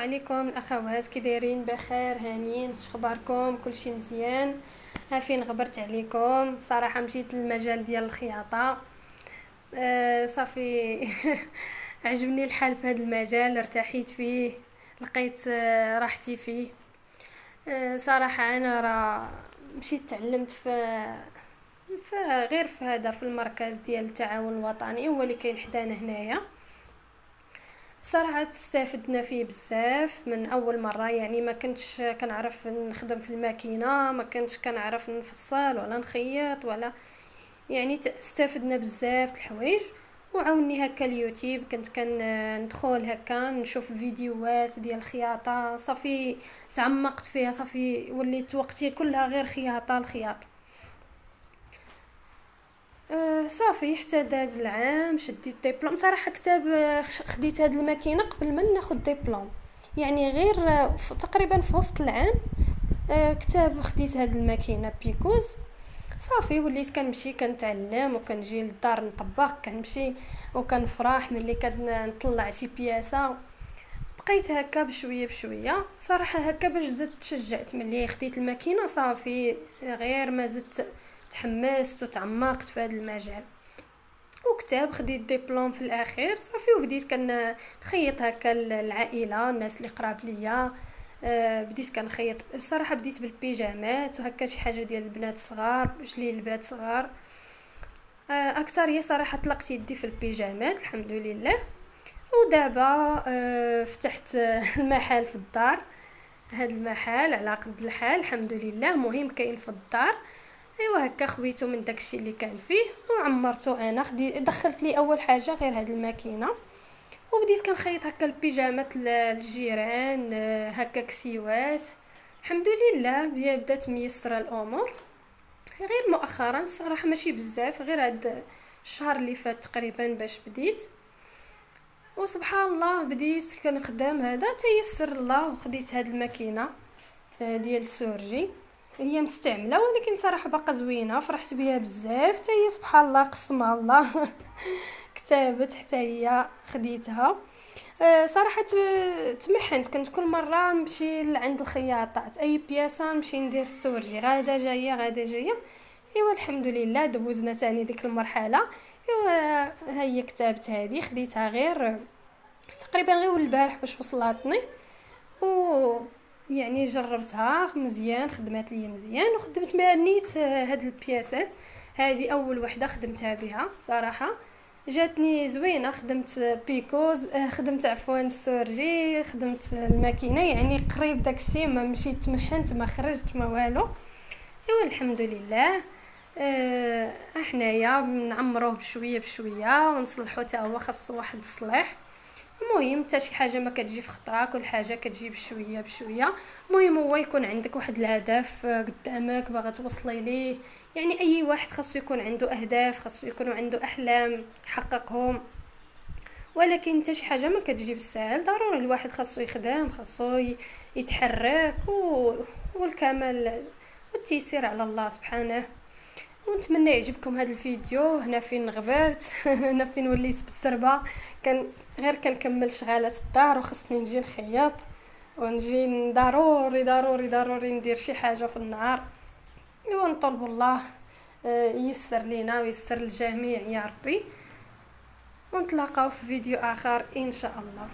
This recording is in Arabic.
عليكم الاخوات، كي دايرين؟ بخير؟ هانيين؟ شخباركم؟ كلشي مزيان؟ ها فين غبرت عليكم صراحه. مشيت للمجال ديال الخياطه. صافي. عجبني الحال في هذا المجال، ارتحيت فيه، لقيت راحتي فيه. صراحه انا راه مشيت تعلمت في غير في هذا، في المركز ديال التعاون الوطني هو اللي كاين حدانا هنايا. صراحة استفدنا فيه بزاف من اول مرة، يعني ما كنتش كنعرف نخدم في الماكينة، ما كنتش كنعرف نفصل ولا نخيط ولا، يعني استفدنا بزاف د الحوايج. وعاوني هكا اليوتيوب، كنت ندخل هكا نشوف فيديوهات ديال الخياطة، صافي تعمقت فيها، صافي وليت وقتي كلها غير خياطة الخياطة. صافي حتى داز العام شديت ديبلوم. صراحه كتاب خديت هاد الماكينه قبل ما ناخد ديبلوم، يعني غير تقريبا في وسط العام. كتاب خديت هاد الماكينه بيكوز. صافي وليت كنمشي كنتعلم وكنجي للدار نطبق، كنمشي وكنفرح ملي كنطلع شي بياسه. بقيت هكا بشويه بشويه، صراحه هكا باش زدت تشجعت ملي خديت الماكينه. صافي غير ما زدت تحمست وتعمقت في هذا المجال. وكتاب خديت ديبلوم في الاخير. صافي وبديت كنخيط هكا العائله، الناس اللي قراب ليا. بديت كنخيط الصراحه، بديت بالبيجامات وهكا شي حاجه ديال البنات الصغار، باش لي البنات صغار. اكثر هي صراحه طلقت يدي في البيجامات الحمد لله. ودابا فتحت المحل في الدار. هاد المحل على قد الحال الحمد لله، مهم كاين في الدار. ايوا هكا خويته من داكشي اللي كان فيه وعمرته انا. دخلت لي اول حاجه غير هاد الماكينه، وبديت كنخيط هكا البيجامات للجيران، هكا كسيوات. الحمد لله بدات ميسره الامور. غير مؤخرا الصراحه ماشي بزاف، غير هاد الشهر اللي فات تقريبا باش بديت. وسبحان الله بديت كنخدم هذا تيسر الله، وخديت هاد الماكينه ديال السورجي. هي مستعمله ولكن صراحه باقا زوينه، فرحت بها بزاف حتى هي سبحان الله قسمها الله. كتابت حتى هي خديتها. صراحه تمحنت، كنت كل مره نمشي لعند الخياطات اي بياسه نمشي ندير السورجي، غاده جايه غاده جايه. ايوا الحمد لله دوزنا ثاني ديك المرحله. ايوا هي كتابت هذه خديتها غير تقريبا غير البارح باش وصلتني. و يعني جربتها مزيان، خدمات لي مزيان، وخدمت بها نيت هاد البياسات. هذه اول وحده خدمتها بها صراحه، جاتني زوينه. خدمت بيكوز، خدمت عفوا السورجي، خدمت الماكينه، يعني قريب داكشي، ما مشيت تمحنت ما خرجت ما والو. ايوا الحمد لله. احنايا نعمروه بشويه بشويه ونصلحو، حتى هو خاصو واحد الصلاح. المهم حتى شي حاجه ما كتجي في خطره، كل حاجه كتجي بشويه بشويه. المهم هو يكون عندك واحد الهدف قدامك باغا توصلي ليه. يعني اي واحد خاصو يكون عنده اهداف، خاصو يكون عنده احلام يحققهم. ولكن حتى شي حاجه ما كتجي بالسهل، ضروري الواحد خاصو يخدم، خاصو يتحرك والكمال والتيسير على الله سبحانه. ونتمنى يعجبكم هذا الفيديو. هنا فين غبرت. هنا فين وليت بالسربه. كان غير كنكمل شغالات الدار وخصني نجي نخيط ونجي ضروري ضروري ضروري ندير شي حاجه في النهار. ايوا نطلب الله ييسر لينا وييسر للجميع يا ربي. ونتلاقاو في فيديو اخر ان شاء الله.